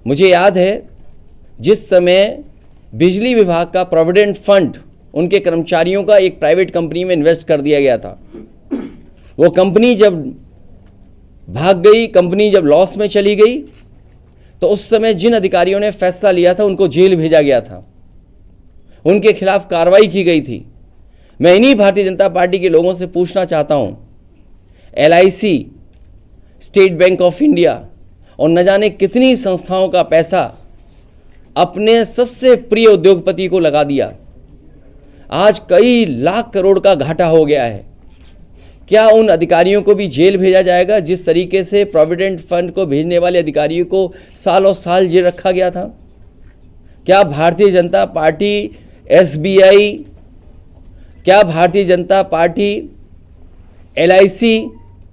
मुझे याद है जिस समय बिजली विभाग का प्रोविडेंट फंड उनके कर्मचारियों का एक प्राइवेट कंपनी में इन्वेस्ट कर दिया गया था, वो कंपनी जब भाग गई, कंपनी जब लॉस में चली गई, तो उस समय जिन अधिकारियों ने फैसला लिया था उनको जेल भेजा गया था, उनके खिलाफ कार्रवाई की गई थी। मैं इन्हीं भारतीय जनता पार्टी के लोगों से पूछना चाहता हूं, LIC, state bank of India और न जाने कितनी संस्थाओं का पैसा अपने सबसे प्रिय उद्योगपति को लगा दिया, आज कई लाख करोड़ का घाटा हो गया है। क्या उन अधिकारियों को भी जेल भेजा जाएगा जिस तरीके से प्रोविडेंट फंड को भेजने वाले अधिकारियों को सालों साल जेल रखा गया था? क्या भारतीय जनता पार्टी SBI, क्या भारतीय जनता पार्टी LIC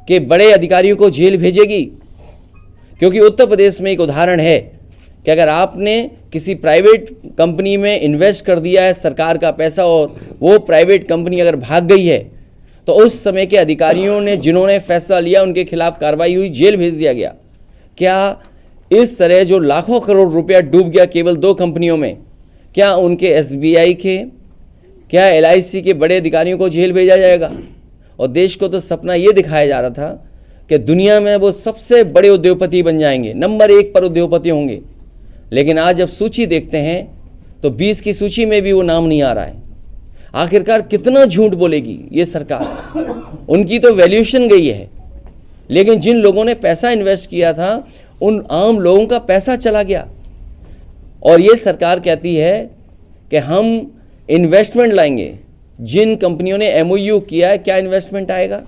के बड़े अधिकारियों को जेल भेजेगी? क्योंकि उत्तर प्रदेश में एक उदाहरण है कि अगर आपने किसी प्राइवेट कंपनी में इन्वेस्ट कर दिया है सरकार का पैसा और वो प्राइवेट कंपनी अगर भाग गई है, तो उस समय के अधिकारियों ने जिन्होंने फैसला लिया उनके खिलाफ कार्रवाई हुई, जेल भेज दिया गया। क्या इस तरह जो लाखों करोड़ रुपया डूब गया केवल 2 कंपनियों में, क्या उनके SBI के, क्या LIC के बड़े अधिकारियों को जेल भेजा जाएगा? और देश को तो सपना ये दिखाया जा रहा था कि दुनिया में वो सबसे बड़े उद्योगपति बन जाएंगे, नंबर 1 पर उद्योगपति होंगे। लेकिन आज जब सूची देखते हैं तो 20 की सूची में भी वो नाम नहीं आ रहा है। आखिरकार कितना झूठ बोलेगी ये सरकार? उनकी तो वैल्यूएशन गई है, लेकिन जिन लोगों ने पैसा इन्वेस्ट किया था उन आम लोगों का पैसा चला गया। और ये सरकार कहती है कि हम इन्वेस्टमेंट लाएंगे। जिन कंपनियों ने MOU किया है, क्या इन्वेस्टमेंट आएगा?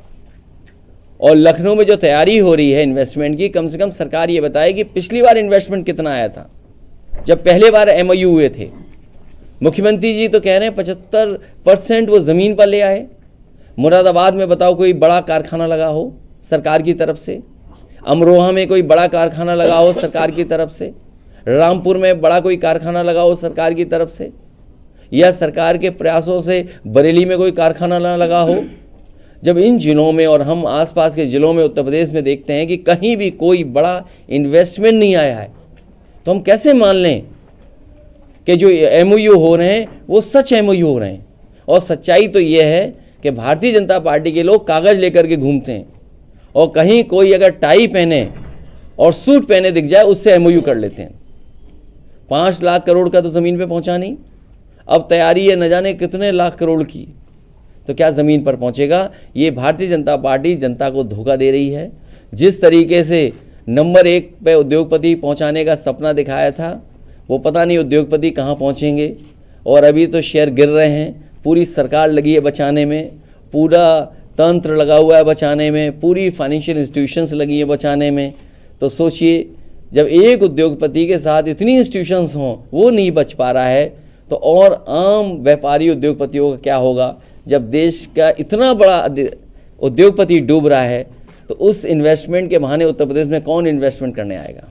और लखनऊ में जो तैयारी हो रही है इन्वेस्टमेंट की, कम से कम सरकार ये बताए कि पिछली बार इन्वेस्टमेंट कितना आया था जब पहले बार MOU हुए थे। मुख्यमंत्री जी तो कह रहे हैं 75% वो ज़मीन पर ले आए। मुरादाबाद में बताओ कोई बड़ा कारखाना लगा हो सरकार की तरफ से, अमरोहा में कोई बड़ा कारखाना लगा हो सरकार की तरफ से, रामपुर में बड़ा कोई कारखाना लगा हो सरकार की तरफ से, या सरकार के प्रयासों से बरेली में कोई कारखाना ना लगा हो। जब इन जिलों में और हम आसपास के ज़िलों में उत्तर प्रदेश में देखते हैं कि कहीं भी कोई बड़ा इन्वेस्टमेंट नहीं आया है, तो हम कैसे मान लें कि जो MOU हो रहे हैं वो सच MOU हो रहे हैं? और सच्चाई तो ये है कि भारतीय जनता पार्टी के लोग कागज़ लेकर के घूमते हैं और कहीं कोई अगर टाई पहने और सूट पहने दिख जाए उससे MOU कर लेते हैं। 5 लाख करोड़ का तो ज़मीन पे पहुंचा नहीं, अब तैयारी है न जाने कितने लाख करोड़ की, तो क्या ज़मीन पर पहुंचेगा? ये भारतीय जनता पार्टी जनता को धोखा दे रही है। जिस तरीके से नंबर 1 पे उद्योगपति पहुंचाने का सपना दिखाया था, वो पता नहीं उद्योगपति कहाँ पहुंचेंगे। और अभी तो शेयर गिर रहे हैं, पूरी सरकार लगी है बचाने में, पूरा तंत्र लगा हुआ है बचाने में, पूरी फाइनेंशियल इंस्टीट्यूशंस लगी है बचाने में। तो सोचिए, जब एक उद्योगपति के साथ इतनी इंस्टीट्यूशंस हों वो नहीं बच पा रहा है, तो और आम व्यापारी उद्योगपतियों का क्या होगा? जब देश का इतना बड़ा उद्योगपति डूब रहा है, तो उस इन्वेस्टमेंट के बहाने उत्तर प्रदेश में कौन इन्वेस्टमेंट करने आएगा?